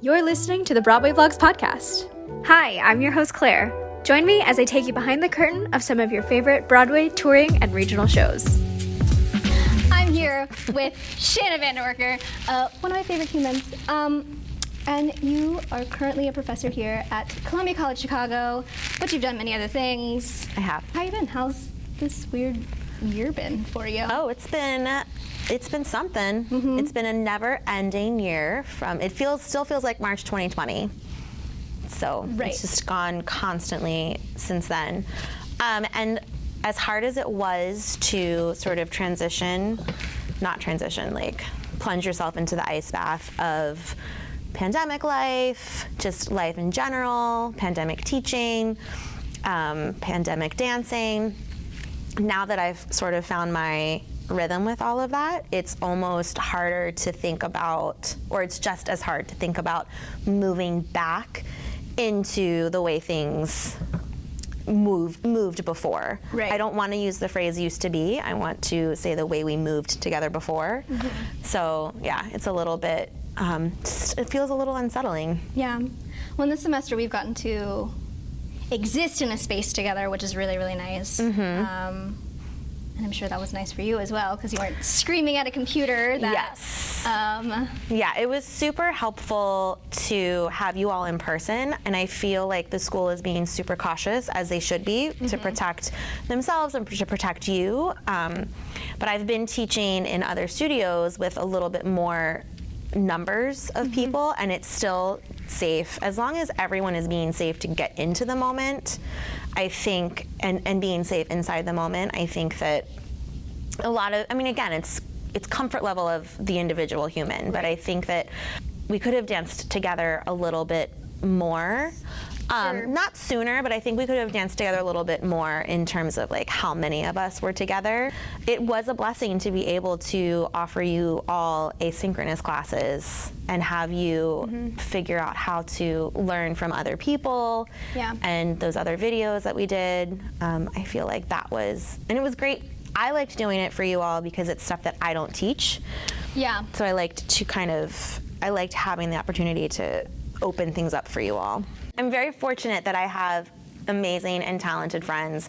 You're listening to the Broadway Vlogs podcast. Hi, I'm your host, Claire. Join me as I take you behind the curtain of some of your favorite Broadway, touring, and regional shows. I'm here with Shanna VanDerwerker, one of my favorite humans. And you are currently a professor here at Columbia College Chicago, but you've done many other things. I have. How have you been? How's this weird year been for you? Oh, it's been something. Mm-hmm. It's been a never-ending year. Still feels like March 2020. So right. It's just gone constantly since then. And as hard as it was to sort of plunge yourself into the ice bath of pandemic life, just life in general, pandemic teaching, pandemic dancing. Now that I've sort of found my rhythm with all of that, it's almost harder to think about, or it's just as hard to think about moving back into the way things moved before. Right. I don't want to use the phrase used to be. I want to say the way we moved together before. Mm-hmm. So yeah, it's a little bit, it feels a little unsettling. Yeah. Well, this semester we've gotten to exist in a space together, which is really, really nice. Mm-hmm. And I'm sure that was nice for you as well, because you weren't screaming at a computer. Yes. Yeah, it was super helpful to have you all in person, and I feel like the school is being super cautious, as they should be, mm-hmm. to protect themselves and to protect you. But I've been teaching in other studios with a little bit more numbers of mm-hmm. people, and it's still safe. As long as everyone is being safe to get into the moment, I think, and being safe inside the moment, I think that a lot of, again, it's comfort level of the individual human, but I think that we could have danced together a little bit more. Sure. Not sooner, but I think we could have danced together a little bit more in terms of like how many of us were together. It was a blessing to be able to offer you all asynchronous classes and have you mm-hmm. figure out how to learn from other people. Yeah. And those other videos that we did. I feel like that was, and it was great. I liked doing it for you all because it's stuff that I don't teach. Yeah. So I liked having the opportunity to open things up for you all. I'm very fortunate that I have amazing and talented friends,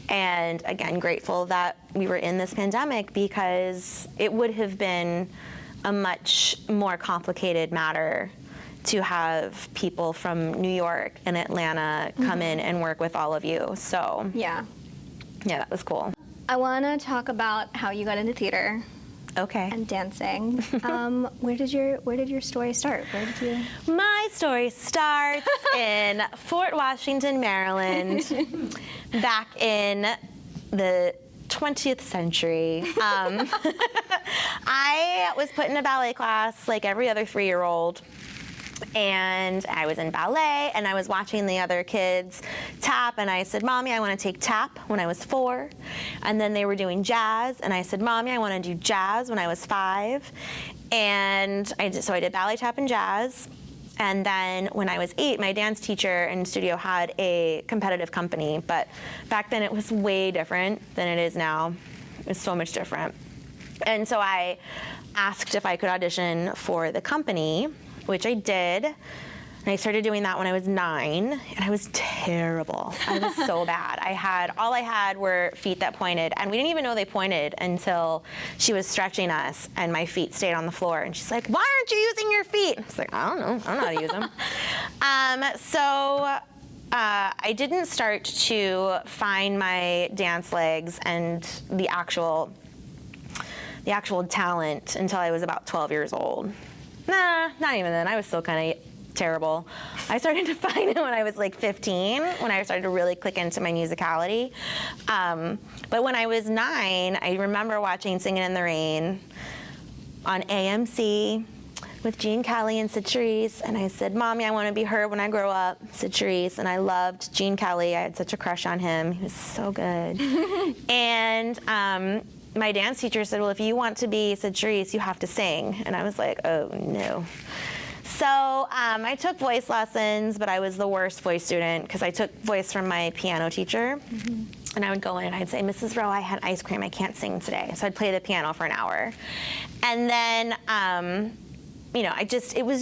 and again, grateful that we were in this pandemic, because it would have been a much more complicated matter to have people from New York and Atlanta come mm-hmm. in and work with all of you. So yeah, that was cool. I want to talk about how you got into theater. Okay. And dancing. Where did your story start? My story starts in Fort Washington, Maryland, back in the 20th century. I was put in a ballet class like every other 3-year-old. And I was in ballet, and I was watching the other kids tap, and I said, Mommy, I want to take tap, when I was 4. And then they were doing jazz, and I said, Mommy, I want to do jazz, when I was 5. And so I did ballet, tap, and jazz. And then when I was 8, my dance teacher in studio had a competitive company, but back then it was way different than it is now. It's so much different. And so I asked if I could audition for the company, which I did, and I started doing that when I was 9, and I was terrible. I was so bad. All I had were feet that pointed, and we didn't even know they pointed until she was stretching us, and my feet stayed on the floor, and she's like, why aren't you using your feet? I was like, I don't know how to use them. I didn't start to find my dance legs and the actual talent until I was about 12 years old. Nah, not even then. I was still kind of terrible. I started to find it when I was like 15, when I started to really click into my musicality. But when I was 9, I remember watching Singin' in the Rain on AMC with Gene Kelly and Sid Charisse, and I said, Mommy, I want to be her when I grow up, Sid Charisse. And I loved Gene Kelly. I had such a crush on him. He was so good. And my dance teacher said, well, if you want to be Sid Charisse, you have to sing. And I was like, oh, no. So I took voice lessons, but I was the worst voice student because I took voice from my piano teacher. Mm-hmm. And I would go in and I'd say, Mrs. Rowe, I had ice cream. I can't sing today. So I'd play the piano for an hour. And then, it was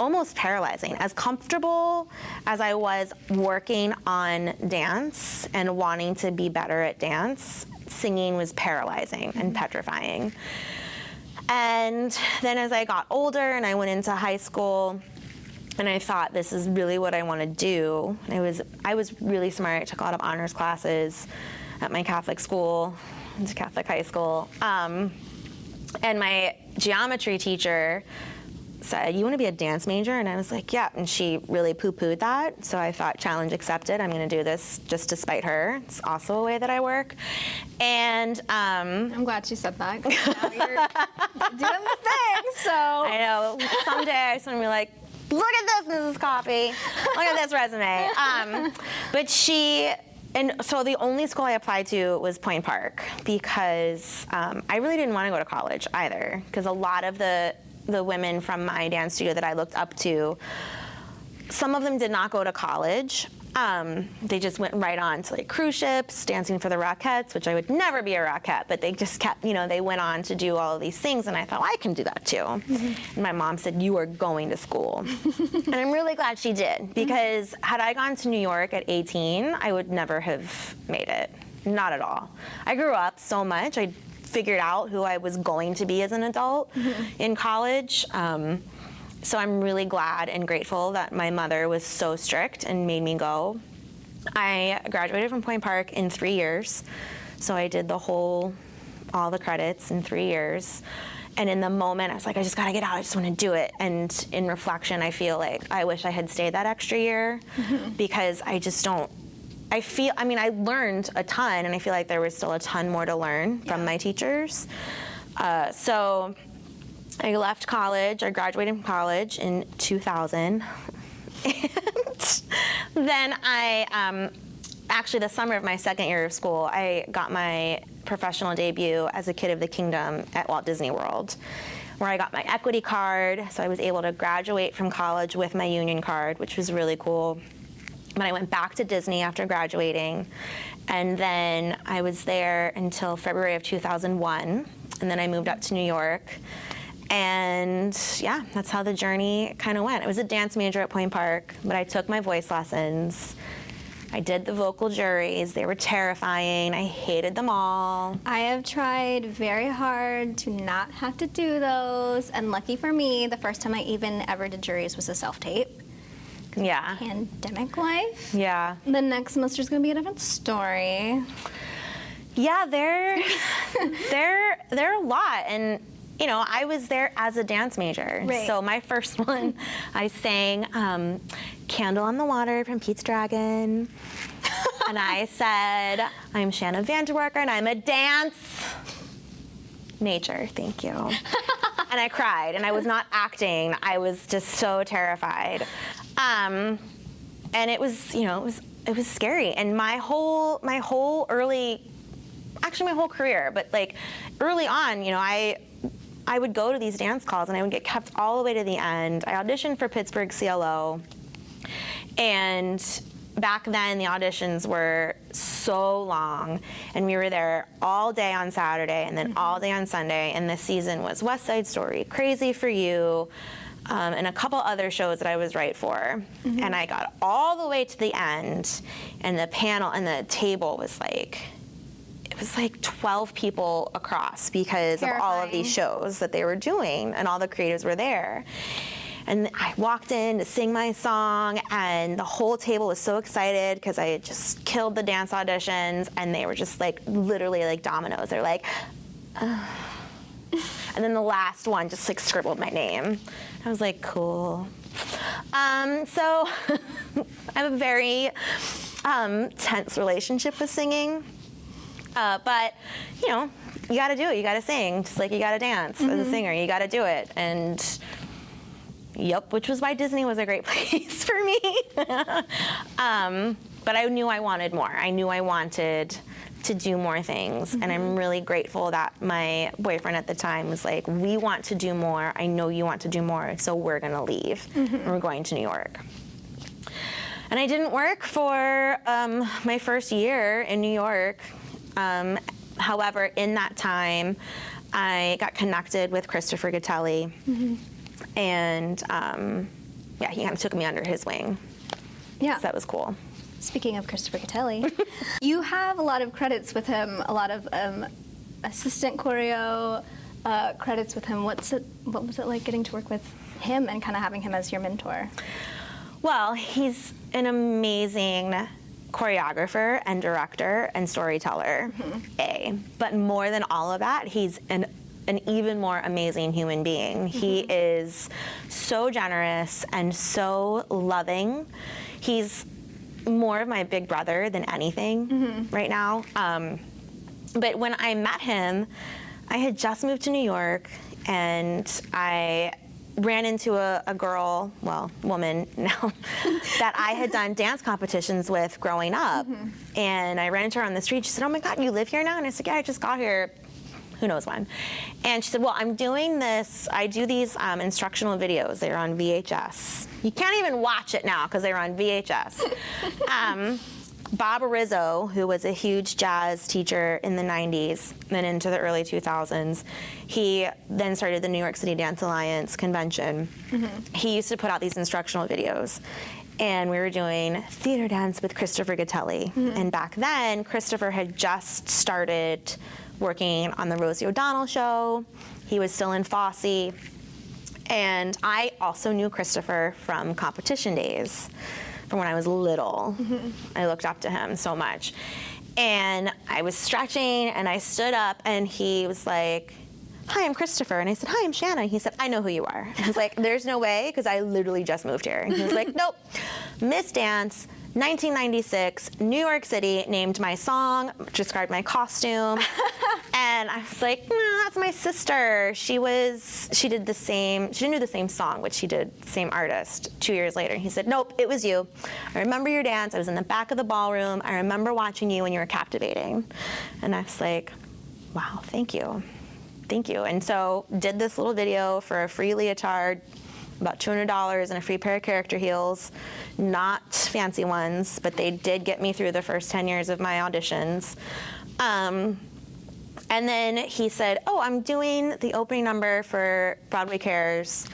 almost paralyzing. As comfortable as I was working on dance and wanting to be better at dance, singing was paralyzing and petrifying. And then as I got older and I went into high school, and I thought, this is really what I want to do. I was really smart. I took a lot of honors classes at my Catholic school, it's a Catholic high school. And my geometry teacher said, you want to be a dance major? And I was like, yeah. And she really poo-pooed that. So I thought, challenge accepted. I'm going to do this just to spite her. It's also a way that I work. And I'm glad she said that. Now you're doing the thing, so. I know. Someday I just want to be like, look at this, Mrs. Coffee. Look at this resume. And so the only school I applied to was Point Park because I really didn't want to go to college either, because a lot of the women from my dance studio that I looked up to, some of them did not go to college. They just went right on to like cruise ships, dancing for the Rockettes, which I would never be a Rockette, but they just kept, they went on to do all of these things, and I thought, well, I can do that too. And my mom said, you are going to school. And I'm really glad she did, because had I gone to New York at 18, I would never have made it. Not at all. I grew up so much. I figured out who I was going to be as an adult in college. So I'm really glad and grateful that my mother was so strict and made me go. I graduated from Point Park in 3 years. So I did all the credits in 3 years. And in the moment, I was like, I just gotta get out, I just wanna do it. And in reflection, I feel like I wish I had stayed that extra year because I just don't, I learned a ton, and I feel like there was still a ton more to learn from my teachers. So I left college, I graduated from college in 2000. And then actually the summer of my second year of school, I got my professional debut as a Kid of the Kingdom at Walt Disney World, where I got my equity card, so I was able to graduate from college with my union card, which was really cool. But I went back to Disney after graduating, and then I was there until February of 2001, and then I moved up to New York. And yeah, that's how the journey kind of went. I was a dance major at Point Park, but I took my voice lessons. I did the vocal juries. They were terrifying. I hated them all. I have tried very hard to not have to do those, and lucky for me, the first time I even ever did juries was a self-tape. Yeah. Pandemic life. Yeah. The next semester's gonna be a different story. Yeah, they're a lot, and I was there as a dance major. Right. So my first one, I sang Candle on the Water from Pete's Dragon. And I said, I'm Shanna VanDerwerker, and I'm a dance major, thank you. And I cried, and I was not acting. I was just so terrified. And it was, it was scary. And my whole career, but like early on, I would go to these dance calls and I would get kept all the way to the end. I auditioned for Pittsburgh CLO, and back then the auditions were so long, and we were there all day on Saturday and then all day on Sunday, and this season was West Side Story, Crazy for You, and a couple other shows that I was right for. And I got all the way to the end, and the panel and the table was like, it was like 12 people across because of all of these shows that they were doing, and all the creatives were there. And I walked in to sing my song, and the whole table was so excited because I had just killed the dance auditions, and they were just like literally like dominoes. They're like, and then the last one just like scribbled my name. I was like, cool. So I have a very tense relationship with singing. But, you got to do it. You got to sing, just like you got to dance as a singer. You got to do it. And, which was why Disney was a great place for me. But I knew I wanted more. I knew I wanted to do more things. And I'm really grateful that my boyfriend at the time was like, we want to do more. I know you want to do more, so we're going to leave. And we're going to New York. And I didn't work for my first year in New York. However, in that time, I got connected with Christopher Gattelli, and yeah, he kind of took me under his wing. Yeah. So that was cool. Speaking of Christopher Catelli, you have a lot of credits with him, a lot of assistant choreo credits with him. What was it like getting to work with him and kind of having him as your mentor? Well, he's an amazing choreographer and director and storyteller, But more than all of that, he's an even more amazing human being. He is so generous and so loving. He's more of my big brother than anything right now. But when I met him, I had just moved to New York, and I ran into a girl, well, woman now, that I had done dance competitions with growing up. And I ran into her on the street. She said, "Oh my God, you live here now?" And I said, "Yeah, I just got here, who knows when." And she said, "Well, I'm doing this, I do these instructional videos. They're on VHS. You can't even watch it now because they're on VHS." Bob Rizzo, who was a huge jazz teacher in the 90s and into the early 2000s, he then started the New York City Dance Alliance convention. He used to put out these instructional videos. And we were doing theater dance with Christopher Catelli. And back then, Christopher had just started working on the Rosie O'Donnell show. He was still in Fosse. And I also knew Christopher from competition days, from when I was little. I looked up to him so much. And I was stretching, and I stood up, and he was like, "Hi, I'm Christopher." And I said, "Hi, I'm Shanna." And he said, "I know who you are." And I was like, "There's no way," because I literally just moved here. And he was like, "Nope, Miss Dance, 1996, New York City, named my song, described my costume." And I was like, "No, that's my sister. She didn't do the same song, but she did the same artist 2 years later." And he said, "Nope, it was you. I remember your dance. I was in the back of the ballroom. I remember watching you when you were captivating." And I was like, "Wow, thank you. Thank you." And so did this little video for a free leotard, about $200 and a free pair of character heels, not fancy ones, but they did get me through the first 10 years of my auditions. And then he said, "Oh, I'm doing the opening number for Broadway Cares'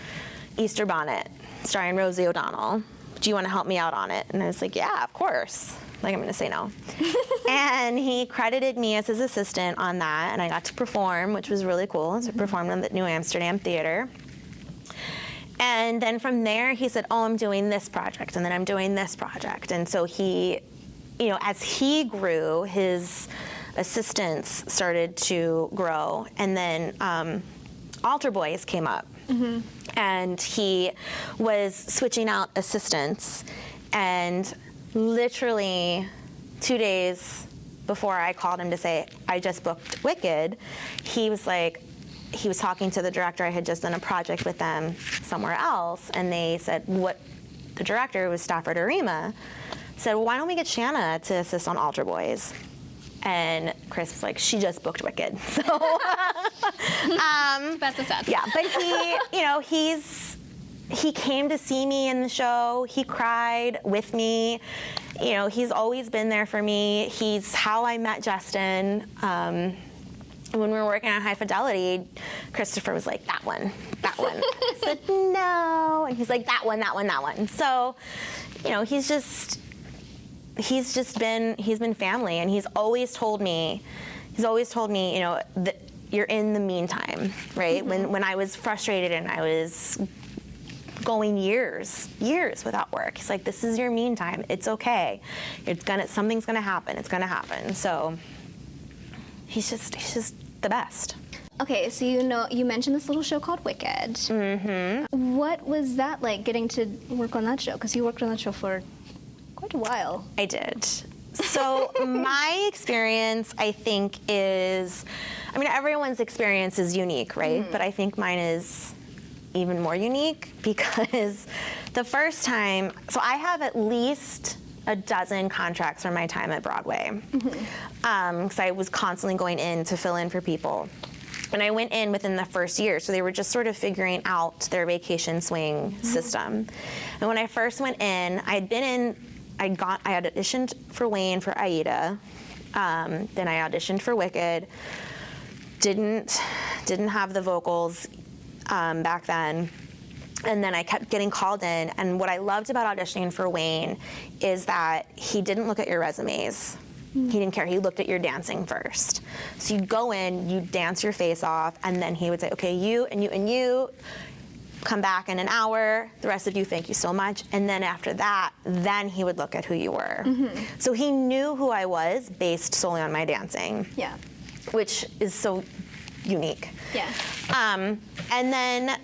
Easter Bonnet, starring Rosie O'Donnell. Do you want to help me out on it?" And I was like, "Yeah, of course. Like, I'm going to say no." And he credited me as his assistant on that, and I got to perform, which was really cool. So I performed in the New Amsterdam Theater. And then from there, he said, "Oh, I'm doing this project, and then I'm doing this project." And so he, as he grew, his assistants started to grow. And then Altar Boys came up. And he was switching out assistants. And literally 2 days before I called him to say, "I just booked Wicked," he was talking to the director. I had just done a project with them somewhere else, and they said, the director was Stafford Arima, said, "Well, why don't we get Shanna to assist on Altar Boys?" And Chris was like, "She just booked Wicked." So, That's so sad. yeah, but he came to see me in the show. He cried with me. He's always been there for me. He's how I met Justin. When we were working on High Fidelity, Christopher was like, "That one, that one." I said, "No." And he's like, "That one, that one, that one." So, he's been family, and he's always told me, that you're in the meantime, right? When I was frustrated and I was going years without work, he's like, "This is your meantime. It's okay. Something's gonna happen. It's gonna happen." So he's just the best. Okay, so you mentioned this little show called Wicked. What was that like, getting to work on that show? Because you worked on that show for quite a while. I did. So my experience, I think, everyone's experience is unique, right? But I think mine is even more unique because the first time, so I have at least a dozen contracts from my time at Broadway, because I was constantly going in to fill in for people. And I went in within the first year, so they were just sort of figuring out their vacation swing system. And when I first went in, I had auditioned for Wayne for Aida, then I auditioned for Wicked. Didn't have the vocals back then. And then I kept getting called in. And what I loved about auditioning for Wayne is that he didn't look at your resumes. He didn't care. He looked at your dancing first. So you'd go in, you'd dance your face off, and then he would say, okay, you and you and you, come back in an hour. The rest of you, thank you so much. And then after that, then he would look at who you were. So he knew who I was based solely on my dancing. Yeah. Which is so unique. Yeah. And then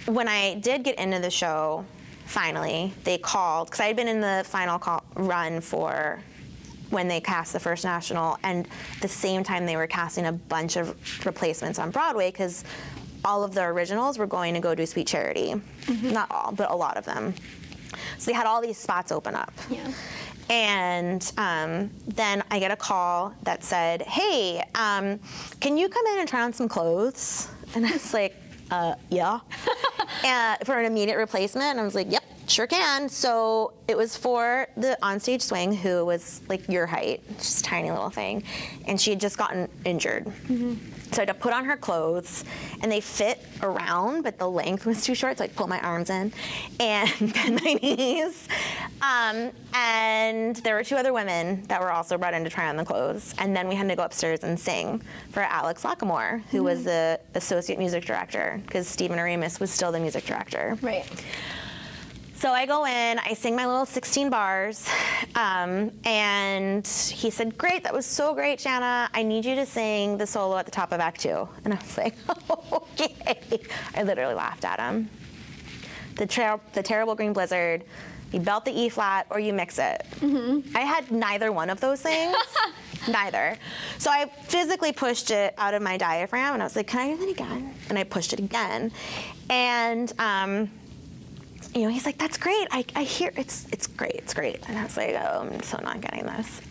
when I did get into the show, finally, they called, because I had been in the final run for when they cast the first national, and the same time they were casting a bunch of replacements on Broadway, because all of the originals were going to go do Sweet Charity. Not all, but a lot of them. So they had all these spots open up. Yeah. And then I get a call that said, hey, can you come in and try on some clothes? And I was like, yeah. And for an immediate replacement, and I was like, yep, sure can. So it was for the onstage swing, who was like your height, just a tiny little thing, and she had just gotten injured. So I had to put on her clothes, and they fit around, but the length was too short, so I pulled my arms in and bend my knees. And there were 2 other women that were also brought in to try on the clothes. And then we had to go upstairs and sing for Alex Lackamore, who was the associate music director, because Stephen Aramis was still the music director. Right. So I go in, I sing my little 16 bars, and he said, great, that was so great, Shanna. I need you to sing the solo at the top of Act 2. And I was like, okay. I literally laughed at him. The terrible green blizzard, you belt the E flat or you mix it. I had neither one of those things, neither. So I physically pushed it out of my diaphragm, and I was like, can I do that again? And I pushed it again. And, you know, he's like, that's great. I hear it's great. It's great. And I was like, oh, I'm so not getting this.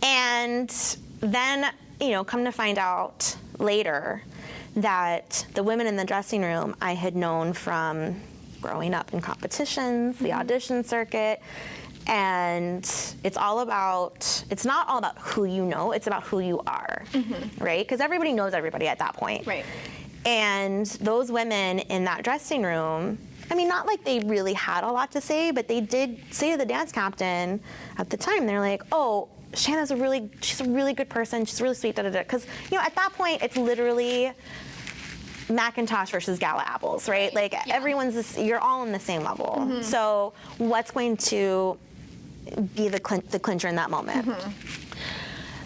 And then, you know, come to find out later that the women in the dressing room I had known from growing up in competitions, the audition circuit. And it's not all about who you know, it's about who you are, right? Because everybody knows everybody at that point. Right. And those women in that dressing room, I mean, not like they really had a lot to say, but they did say to the dance captain at the time, they're like, oh, Shanna's she's a really good person, she's really sweet, da-da-da. Because, you know, at that point, it's literally Macintosh versus Gala apples, right? Like, you're all on the same level. So what's going to be the clincher in that moment?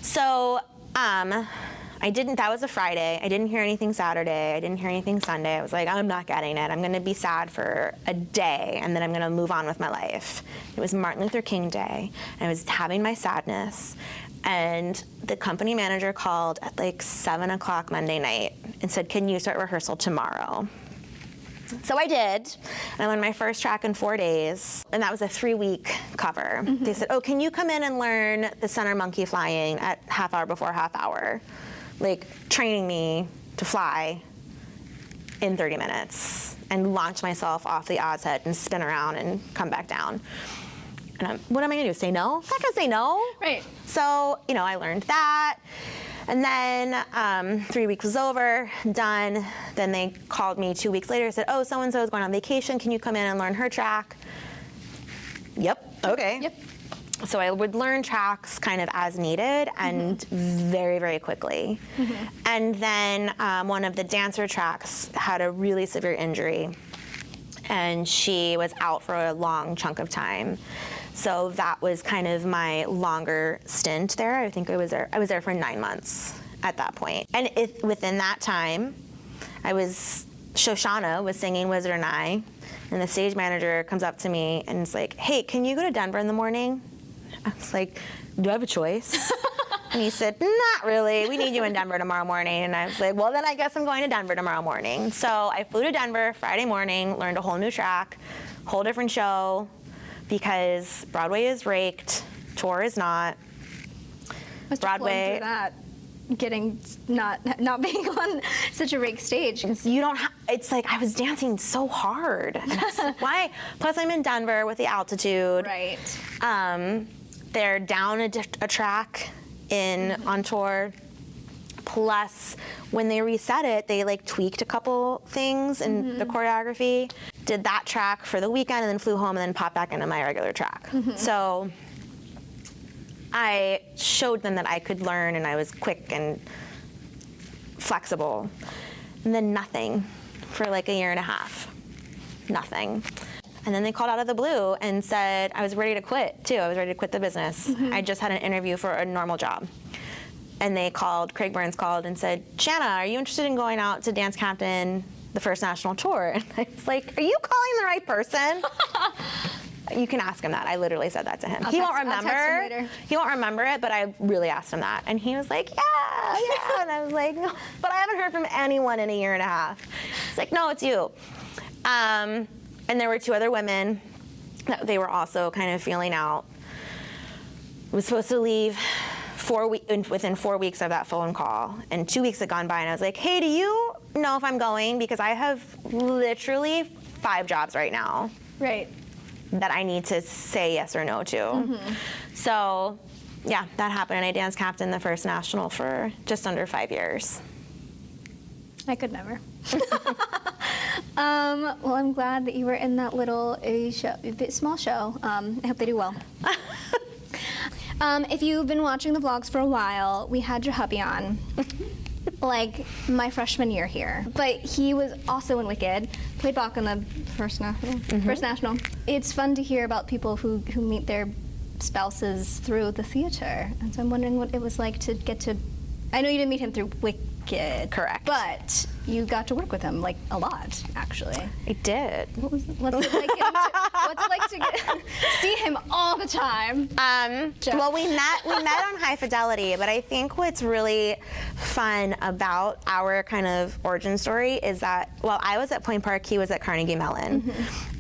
So, that was a Friday. I didn't hear anything Saturday. I didn't hear anything Sunday. I was like, I'm not getting it. I'm going to be sad for a day, and then I'm going to move on with my life. It was Martin Luther King Day, and I was having my sadness, and the company manager called at like 7 o'clock Monday night and said, can you start rehearsal tomorrow? So I did, and I learned my first track in 4 days, and that was a 3-week cover. They said, oh, can you come in and learn the center monkey flying at half hour before half hour? Like, training me to fly in 30 minutes and launch myself off the odds head and spin around and come back down. And what am I gonna do, say no? I'm not gonna say no. Right. So, you know, I learned that. And then 3 weeks was over, done. Then they called me 2 weeks later and said, oh, so-and-so is going on vacation. Can you come in and learn her track? Yep, okay. Yep. So I would learn tracks kind of as needed and very, very quickly. And then one of the dancer tracks had a really severe injury, and she was out for a long chunk of time. So that was kind of my longer stint there. I think I was there for 9 months at that point. And within that time, Shoshana was singing Wizard and I, and the stage manager comes up to me and is like, hey, can you go to Denver in the morning? I was like, do I have a choice? And he said, not really. We need you in Denver tomorrow morning. And I was like, well, then I guess I'm going to Denver tomorrow morning. So I flew to Denver Friday morning, learned a whole new track, whole different show, because Broadway is raked, tour is not. Broadway. That, getting not being on such a rake stage. You don't have, it's like I was dancing so hard. And I was like, why? Plus I'm in Denver with the altitude. Right. They're down a track on tour. Plus, when they reset it, they like tweaked a couple things in the choreography. Did that track for the weekend and then flew home and then popped back into my regular track. So I showed them that I could learn and I was quick and flexible. And then nothing for like a year and a half. Nothing. And then they called out of the blue and said I was ready to quit too. I was ready to quit the business. I just had an interview for a normal job. And they called, Craig Burns called and said, Shanna, are you interested in going out to dance captain the first national tour? And I was like, are you calling the right person? You can ask him that. I literally said that to him. He won't remember. He won't remember it, but I really asked him that. And he was like, yeah. And I was like, no, but I haven't heard from anyone in a year and a half. He's like, no, it's you. And there were 2 other women that they were also kind of feeling out. I was supposed to leave within 4 weeks of that phone call, and 2 weeks had gone by, and I was like, hey, do you know if I'm going? Because I have literally 5 jobs right now. Right. That I need to say yes or no to. So, yeah, that happened, and I dance captained the first national for just under 5 years. I could never. Well, I'm glad that you were in that little small show. I hope they do well. If you've been watching the vlogs for a while, we had your hubby on, like my freshman year here. But he was also in Wicked, played Bach in the first national. It's fun to hear about people who meet their spouses through the theater. And so I'm wondering what it was like to get to, I know you didn't meet him through Wicked. Correct. But you got to work with him like a lot, actually. I did. What's it like to see him all the time? Well, we met on High Fidelity, but I think what's really fun about our kind of origin story is that while I was at Point Park, he was at Carnegie Mellon,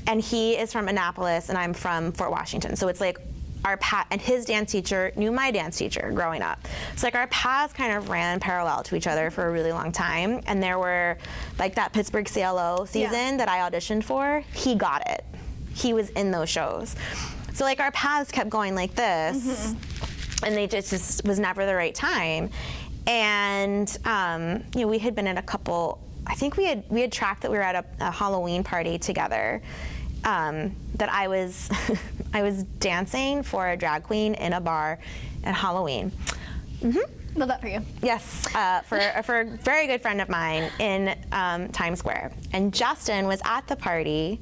and he is from Annapolis, and I'm from Fort Washington. So it's like and his dance teacher knew my dance teacher growing up. So like our paths kind of ran parallel to each other for a really long time. And there were like that Pittsburgh CLO season that I auditioned for, he got it. He was in those shows. So like our paths kept going like this, and they just was never the right time. And you know, we had been at a couple, I think we had tracked that we were at a Halloween party together. That I was dancing for a drag queen in a bar at Halloween. Love that for you. Yes, for a very good friend of mine in Times Square. And Justin was at the party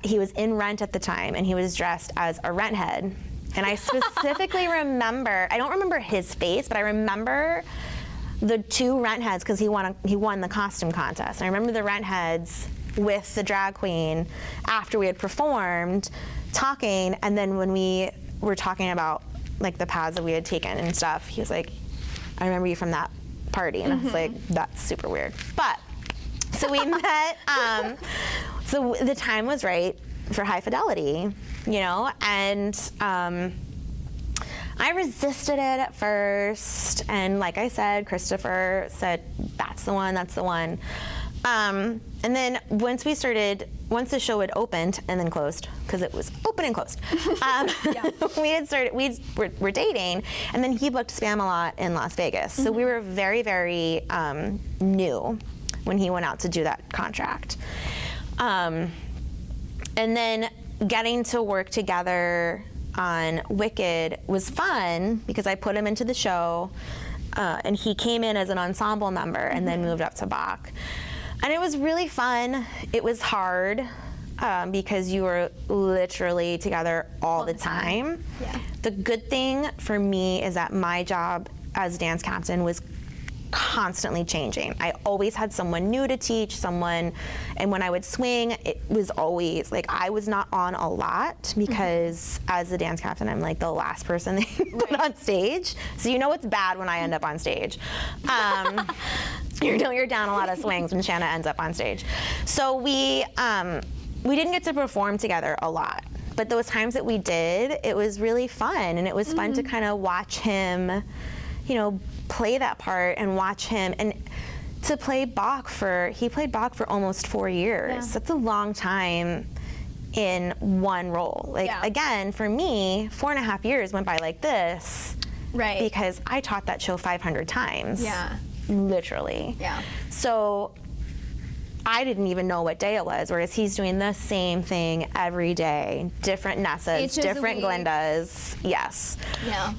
he was in Rent at the time, and he was dressed as a rent head. And I specifically remember, I don't remember his face, but I remember the 2 rent heads, because he won the costume contest. And I remember the rent heads with the drag queen after we had performed, talking, and then when we were talking about like the paths that we had taken and stuff, he was like, I remember you from that party, and I was like, that's super weird. But so we met, so the time was right for High Fidelity, you know, and I resisted it at first, and like I said, Christopher said, that's the one. And then once the show had opened and then closed, because it was open and closed, we're dating, and then he booked Spam-A-Lot in Las Vegas. So we were very, very new when he went out to do that contract. And then getting to work together on Wicked was fun, because I put him into the show, and he came in as an ensemble member and then moved up to Bach. And it was really fun. It was hard because you were literally together all the time. Yeah. The good thing for me is that my job as dance captain was constantly changing. I always had someone new to teach, and when I would swing, it was always like I was not on a lot, because as the dance captain, I'm like the last person they put on stage. So you know it's bad when I end up on stage. You're down a lot of swings when Shanna ends up on stage. So we didn't get to perform together a lot, but those times that we did, it was really fun, and it was fun to kind of watch him, you know, play that part and watch him, and to play Bach he played Bach for almost 4 years. Yeah. That's a long time in one role. Like again, for me, 4.5 years went by like this, Right. Because I taught that show 500 times. Yeah. Literally. Yeah. So I didn't even know what day it was, whereas he's doing the same thing every day. Different Nessas, Each is a different week. Glendas. Yes. Yeah.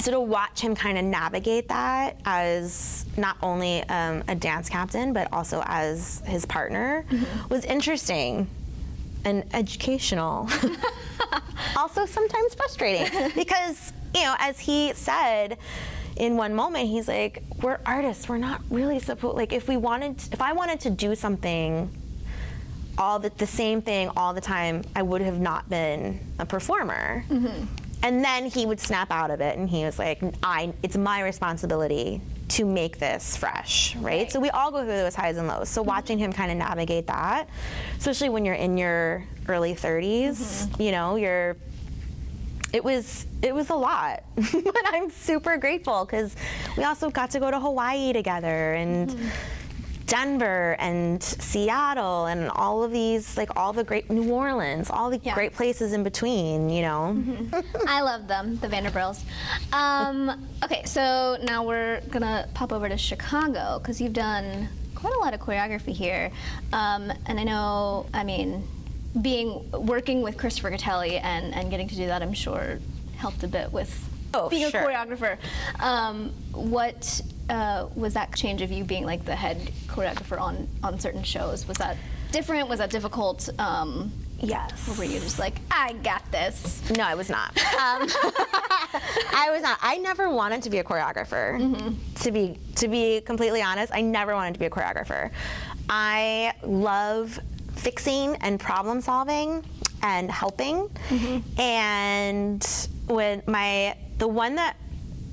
So to watch him kind of navigate that as not only a dance captain, but also as his partner was interesting and educational. Also sometimes frustrating because, you know, as he said in one moment, he's like, we're artists, we're not really supposed, like if I wanted to do something the same thing all the time, I would have not been a performer. And then he would snap out of it and he was like, it's my responsibility to make this fresh, right? So we all go through those highs and lows. So watching him kind of navigate that, especially when you're in your early 30s, you know, it was a lot. But I'm super grateful because we also got to go to Hawaii together and Denver and Seattle and all of these, like all the great, New Orleans, all the great places in between, you know? I love them, the Vanderbilts. Okay, so now we're gonna pop over to Chicago because you've done quite a lot of choreography here. And I know, I mean, working with Christopher Gattelli and getting to do that, I'm sure helped a bit with being a choreographer. What was that change of you being like the head choreographer on certain shows? Was that different? Was that difficult? Yes. Or were you just like, I got this? No, I was not. I was not. I never wanted to be a choreographer. To be completely honest, I never wanted to be a choreographer. I love fixing and problem solving and helping. And when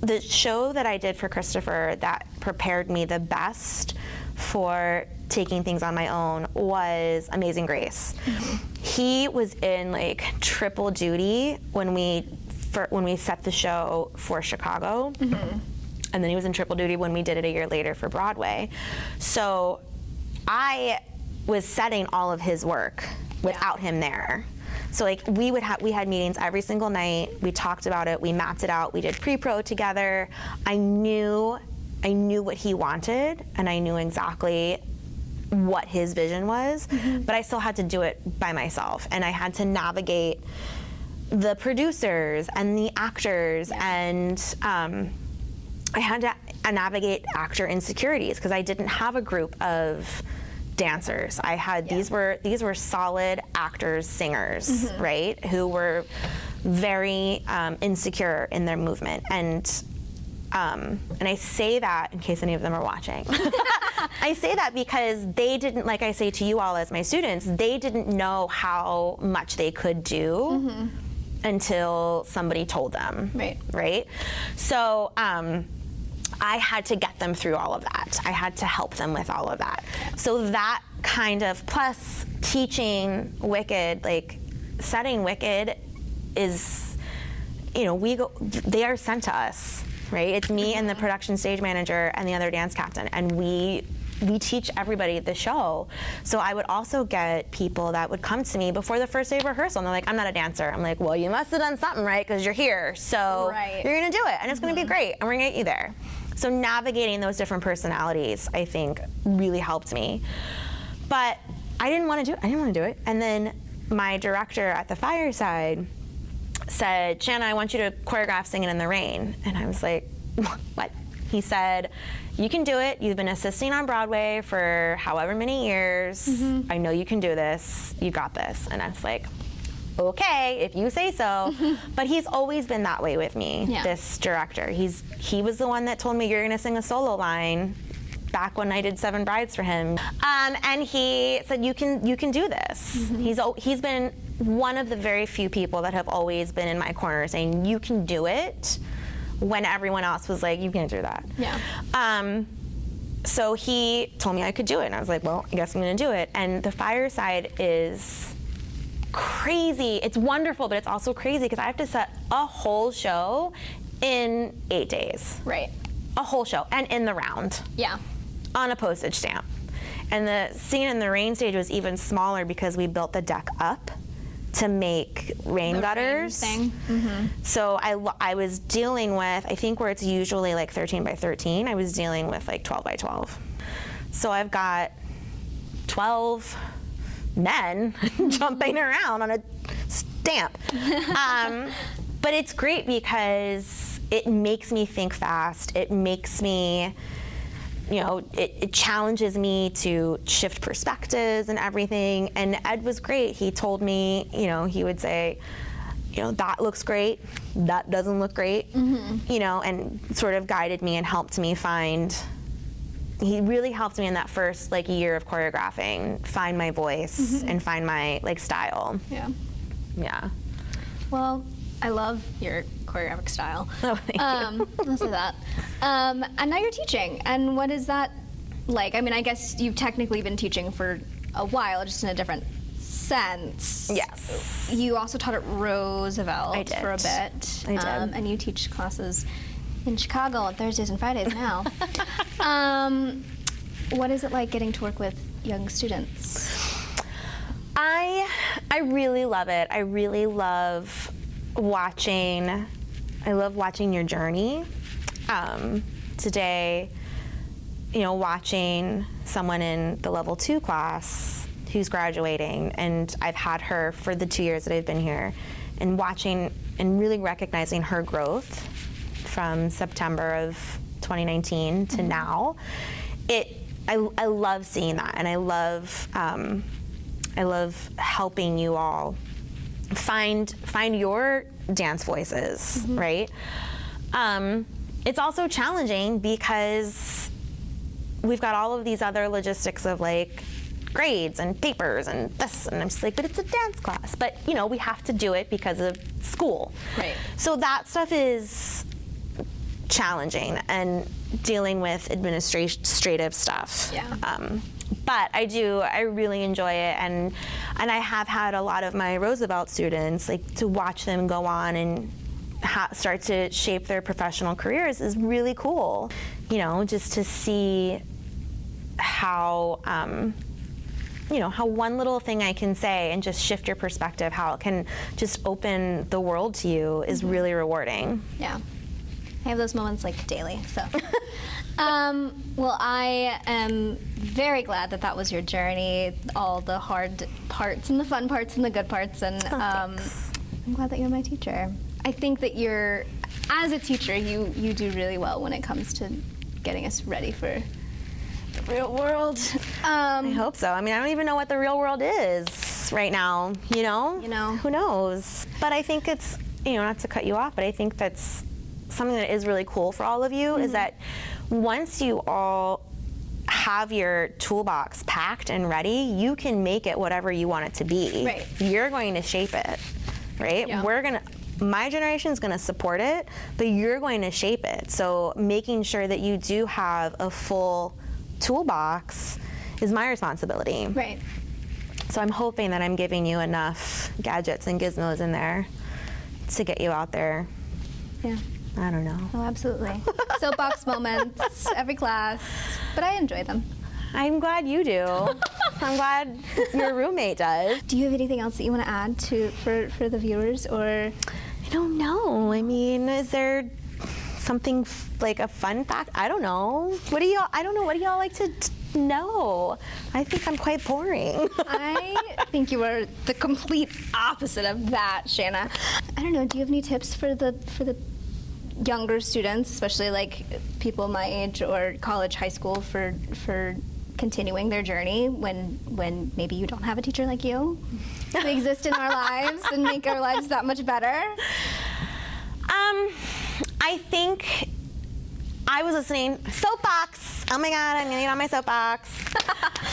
the show that I did for Christopher that prepared me the best for taking things on my own was Amazing Grace. He was in like triple duty when we set the show for Chicago. And then he was in triple duty when we did it a year later for Broadway. So I was setting all of his work without him there. So like we had meetings every single night. We talked about it. We mapped it out. We did pre-pro together. I knew what he wanted, and I knew exactly what his vision was. But I still had to do it by myself, and I had to navigate the producers and the actors, and I had to navigate actor insecurities because I didn't have a group of dancers. I had these were solid actors, singers, right, who were very insecure in their movement, and I say that in case any of them are watching. I say that because they didn't, like I say to you all as my students, they didn't know how much they could do until somebody told them, right? So I had to get them through all of that. I had to help them with all of that. So that kind of, plus teaching Wicked, like setting Wicked is, you know, they are sent to us, right? It's me and the production stage manager and the other dance captain, and we teach everybody the show. So I would also get people that would come to me before the first day of rehearsal, and they're like, I'm not a dancer. I'm like, well, you must have done something right because you're here. So you're gonna do it, and it's gonna be great, and we're gonna get you there. So navigating those different personalities, I think, really helped me. But I didn't want to do it. And then my director at the Fireside said, Shanna, I want you to choreograph Singing in the Rain. And I was like, what? He said, you can do it. You've been assisting on Broadway for however many years. I know you can do this. You got this. And I was like, okay, if you say so. But he's always been that way with me, this director. He was the one that told me you're gonna sing a solo line back when I did 7 Brides for him. And he said, you can do this. He's been one of the very few people that have always been in my corner saying, you can do it, when everyone else was like, you can't do that. So he told me I could do it, and I was like, well, I guess I'm gonna do it. And the Fireside is crazy. It's wonderful, but it's also crazy because I have to set a whole show in 8 days. Right. A whole show, and in the round. On a postage stamp. And the Singing in the Rain stage was even smaller because we built the deck up to make rain gutters. So I was dealing with, I think where it's usually like 13 by 13, I was dealing with like 12 by 12. So I've got 12 men jumping around on a stamp. But it's great because it makes me think fast. It makes me, you know, it challenges me to shift perspectives and everything. And Ed was great. He told me, you know, he would say, you know, that looks great, that doesn't look great, you know, and sort of guided me and helped me find, he really helped me in that first like year of choreographing, find my voice and find my like style. Yeah. Well, I love your choreographic style. Oh, thank you. I'll say that. And now you're teaching, and what is that like? I mean, I guess you've technically been teaching for a while, just in a different sense. Yes. You also taught at Roosevelt for a bit. I did. And you teach classes in Chicago on Thursdays and Fridays now. What is it like getting to work with young students? I really love it. I really love watching your journey. Today, you know, watching someone in the level 2 class who's graduating, and I've had her for the 2 years that I've been here, and watching and really recognizing her growth from September of 2019 to now. I love seeing that, and I love helping you all find your dance voices, right? It's also challenging because we've got all of these other logistics of like grades and papers and this, and I'm just like, but it's a dance class. But you know, we have to do it because of school. Right. So that stuff is challenging, and dealing with administrative stuff. Yeah. But I really enjoy it, and I have had a lot of my Roosevelt students, like, to watch them go on and start to shape their professional careers is really cool. You know, just to see how, you know, how one little thing I can say and just shift your perspective, how it can just open the world to you is really rewarding. Yeah. I have those moments like daily, so. Well, I am very glad that that was your journey, all the hard parts and the fun parts and the good parts, and I'm glad that you're my teacher. I think that as a teacher, you do really well when it comes to getting us ready for the real world. I hope so. I mean, I don't even know what the real world is right now, you know? Who knows? But I think it's, you know, not to cut you off, but I think that's something that is really cool for all of you, is that once you all have your toolbox packed and ready, you can make it whatever you want it to be. Right. You're going to shape it, right? Yeah. My generation is going to support it, but you're going to shape it. So making sure that you do have a full toolbox is my responsibility. Right. So I'm hoping that I'm giving you enough gadgets and gizmos in there to get you out there. Yeah. I don't know. Oh, absolutely. Soapbox moments, every class, but I enjoy them. I'm glad you do. I'm glad your roommate does. Do you have anything else that you want to add for the viewers, or? I don't know. I mean, is there something like a fun fact? I don't know. What do y'all like to know? I think I'm quite boring. I think you are the complete opposite of that, Shanna. I don't know. Do you have any tips for the younger students, especially like people my age or college, high school, for continuing their journey when maybe you don't have a teacher like you to exist in our lives and make our lives that much better? I think I was listening, soapbox. Oh my God, I'm gonna get on my soapbox.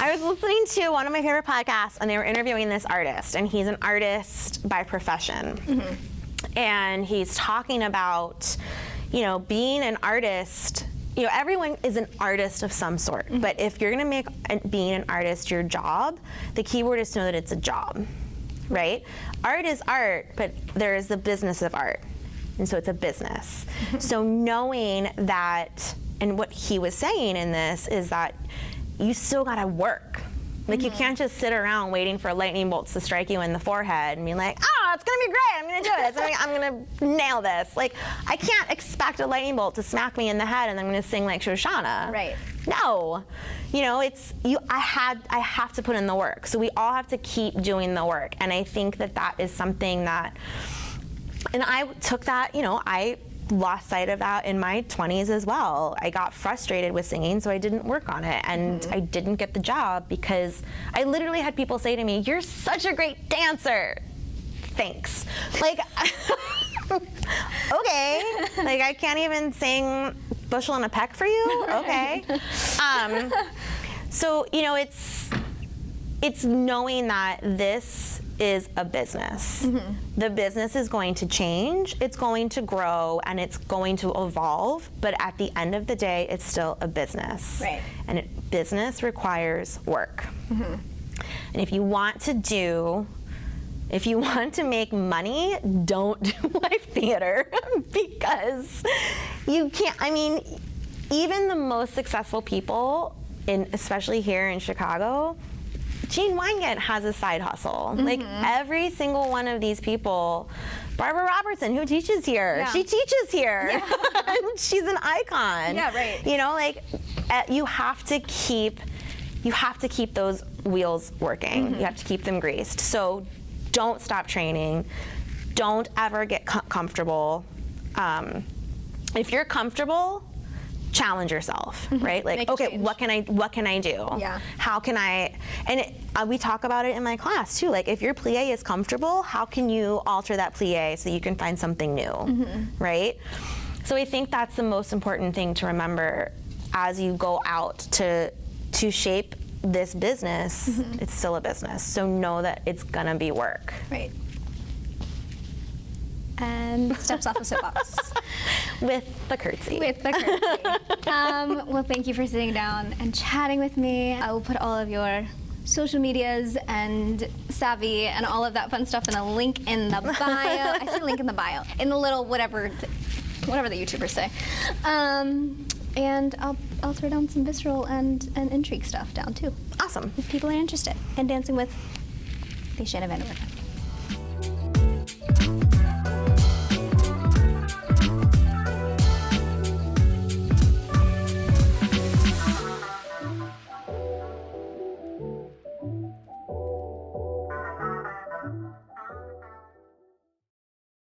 I was listening to one of my favorite podcasts, and they were interviewing this artist, and he's an artist by profession. And he's talking about, you know, being an artist. You know, everyone is an artist of some sort, but if you're gonna make being an artist your job, the key word is to know that it's a job, right? Art is art, but there is the business of art, and so it's a business. So knowing that, and what he was saying in this is that you still gotta work, Like, you can't just sit around waiting for lightning bolts to strike you in the forehead and be like, oh, it's gonna be great, I'm gonna do it, I'm gonna nail this. Like, I can't expect a lightning bolt to smack me in the head and I'm gonna sing like Shoshana. Right. No. You know, I have to put in the work. So we all have to keep doing the work. And I think that is something that, and I took that, you know, I lost sight of that in my 20s as well. I got frustrated with singing, so I didn't work on it, and I didn't get the job because I literally had people say to me, "You're such a great dancer." Thanks. Like, okay. Like, I can't even sing Bushel and a Peck for you? Okay. So, you know, it's knowing that this is a business. The business is going to change, it's going to grow, and it's going to evolve, but at the end of the day, it's still a business. Right. And business requires work. And if you want to make money, don't do live theater because you can't, I mean, even the most successful people, especially here in Chicago, Gene Weinget has a side hustle. Like, every single one of these people, Barbara Robertson, who teaches here, she teaches here. And she's an icon. Yeah, right. You know, like, you have to keep those wheels working. You have to keep them greased. So don't stop training. Don't ever get comfortable. If you're comfortable, challenge yourself, right? Like, okay, what can I do? Yeah. How can I, and we talk about it in my class too. Like, if your plie is comfortable, how can you alter that plie so you can find something new, right? So I think that's the most important thing to remember as you go out to shape this business. It's still a business, so know that it's gonna be work. Right. And steps off of soapbox. With the curtsy. With the curtsy. Well, thank you for sitting down and chatting with me. I will put all of your social medias and Savvy and all of that fun stuff in a link in the bio. I say link in the bio. In the little whatever the YouTubers say. And I'll throw down some visceral and intrigue stuff down too. Awesome. If people are interested in dancing with the Shanna VanDerwerker.